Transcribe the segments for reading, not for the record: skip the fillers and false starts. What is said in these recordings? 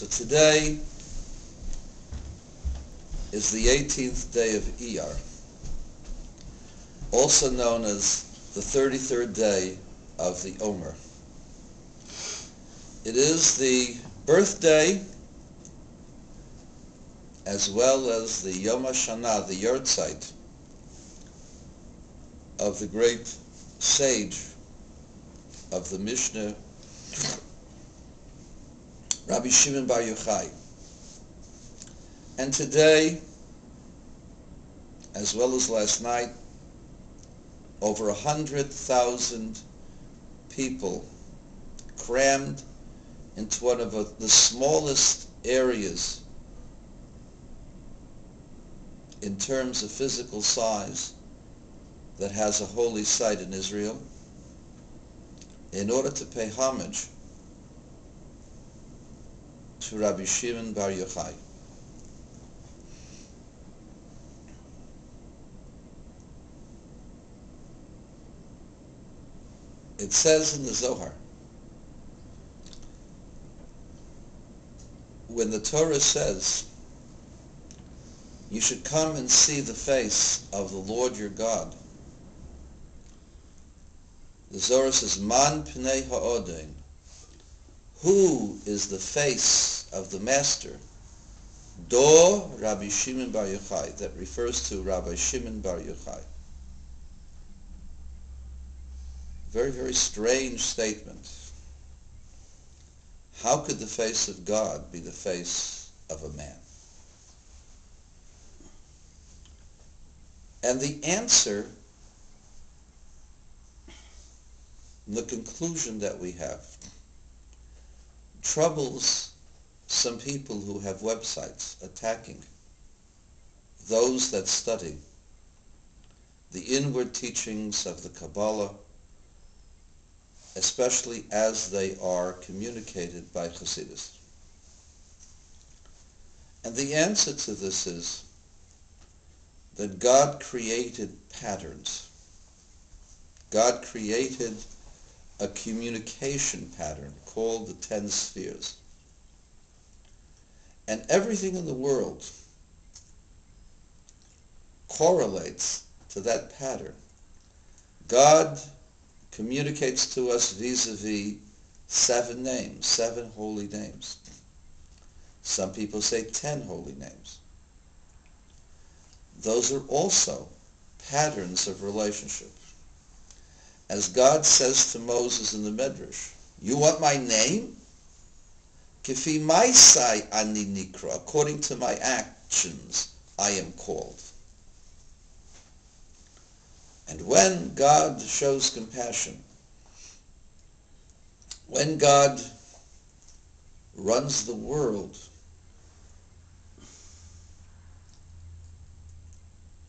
So today is the 18th day of Iyar, also known as the 33rd day of the Omer. It is the birthday as well as the Yom HaShanah, the Yortzeit, of the great sage of the Mishnah, Rabbi Shimon Bar Yochai. And today, as well as last night, over 100,000 people crammed into one of the smallest areas in terms of physical size that has a holy site in Israel in order to pay homage to Rabbi Shimon Bar Yochai. It says in the Zohar, when the Torah says, you should come and see the face of the Lord your God, the Zohar says, Man pnei ha'odin, who is the face of the Master? Do Rabbi Shimon Bar Yochai, that refers to Rabbi Shimon Bar Yochai. Very, very strange statement. How could the face of God be the face of a man? And the answer, the conclusion that we have, troubles some people who have websites attacking those that study the inward teachings of the Kabbalah, especially as they are communicated by Hasidus. And the answer to this is that God created patterns. God created a communication pattern called the 10 spheres. And everything in the world correlates to that pattern. God communicates to us vis-a-vis 7 names, 7 holy names. Some people say 10 holy names. Those are also patterns of relationship. As God says to Moses in the Medrash, you want my name? Kifi maisai ani nikra, according to my actions, I am called. And when God shows compassion, when God runs the world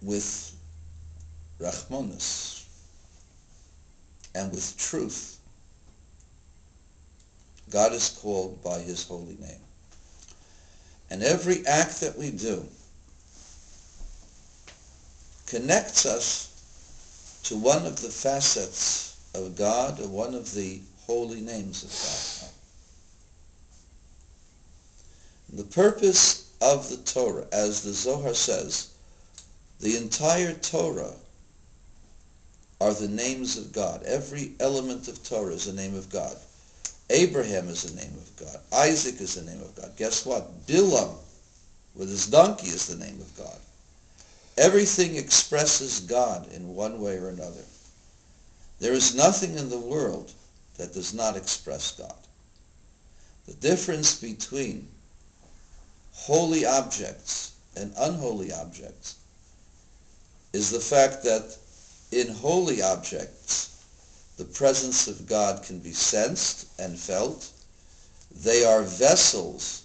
with Rachmanis and with truth, God is called by his holy name. And every act that we do connects us to one of the facets of God or one of the holy names of God. The purpose of the Torah, as the Zohar says, the entire Torah are the names of God. Every element of Torah is a name of God. Abraham is the name of God. Isaac is the name of God. Guess what? Bilam, with his donkey, is the name of God. Everything expresses God in one way or another. There is nothing in the world that does not express God. The difference between holy objects and unholy objects is the fact that in holy objects, the presence of God can be sensed and felt. They are vessels.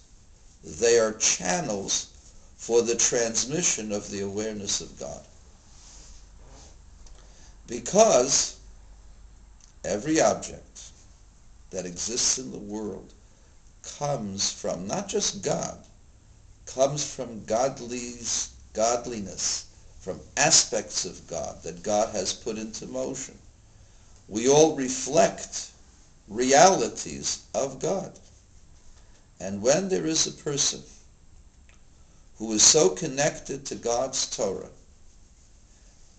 They are channels for the transmission of the awareness of God. Because every object that exists in the world comes from not just God, comes from godliness, from aspects of God that God has put into motion. We all reflect realities of God. And when there is a person who is so connected to God's Torah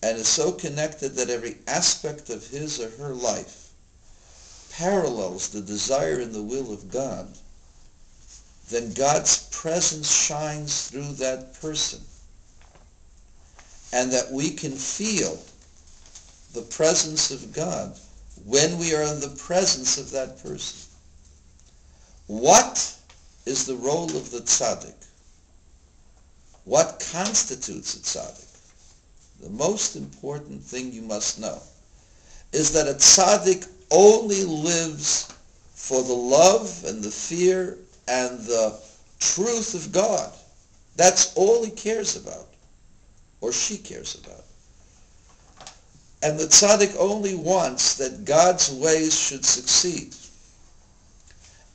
and is so connected that every aspect of his or her life parallels the desire and the will of God, then God's presence shines through that person, and that we can feel the presence of God when we are in the presence of that person. What is the role of the tzaddik? What constitutes a tzaddik? The most important thing you must know is that a tzaddik only lives for the love and the fear and the truth of God. That's all he cares about, or she cares about. And the tzaddik only wants that God's ways should succeed,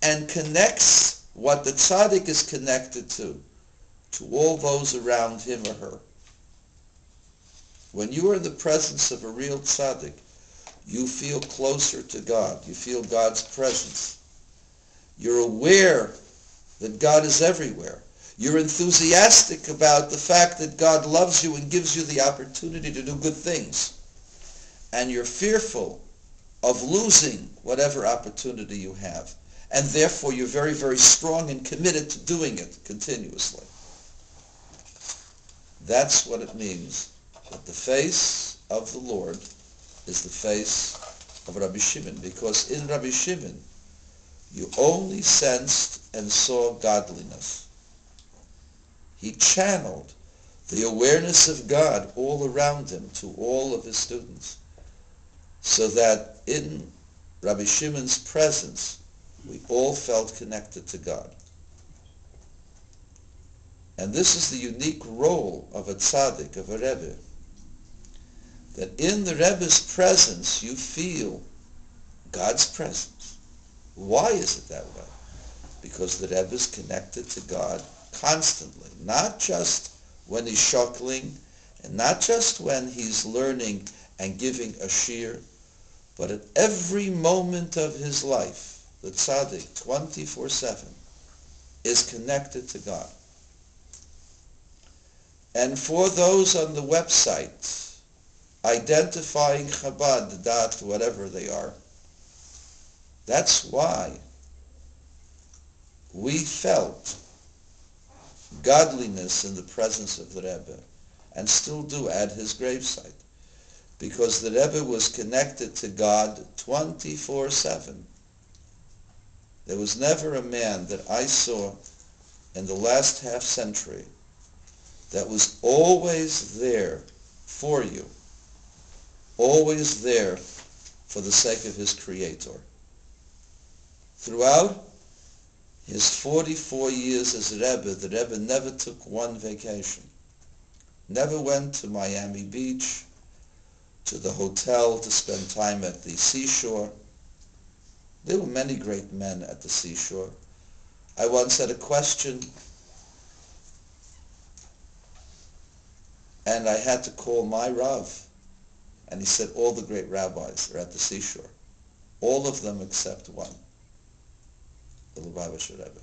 and connects what the tzaddik is connected to all those around him or her. When you are in the presence of a real tzaddik, you feel closer to God. You feel God's presence. You're aware that God is everywhere. You're enthusiastic about the fact that God loves you and gives you the opportunity to do good things. And you're fearful of losing whatever opportunity you have. And therefore you're very, very strong and committed to doing it continuously. That's what it means that the face of the Lord is the face of Rabbi Shimon, because in Rabbi Shimon you only sensed and saw godliness. He channeled the awareness of God all around him to all of his students, so that in Rabbi Shimon's presence we all felt connected to God. And this is the unique role of a tzaddik, of a Rebbe, that in the Rebbe's presence you feel God's presence. Why is it that way? Because the Rebbe is connected to God constantly, not just when he's shuckling, and not just when he's learning and giving a shir, but at every moment of his life, the tzaddik, 24/7, is connected to God. And for those on the website identifying Chabad, Dat, whatever they are, that's why we felt godliness in the presence of the Rebbe, and still do at his gravesite, because the Rebbe was connected to God 24/7. There was never a man that I saw in the last half century that was always there for you, always there for the sake of his Creator. Throughout his 44 years as a Rebbe, the Rebbe never took one vacation, never went to Miami Beach, to the hotel to spend time at the seashore. There were many great men at the seashore. I once had a question, and I had to call my Rav, and he said all the great rabbis are at the seashore. All of them except one, the Lubavitcher Rebbe.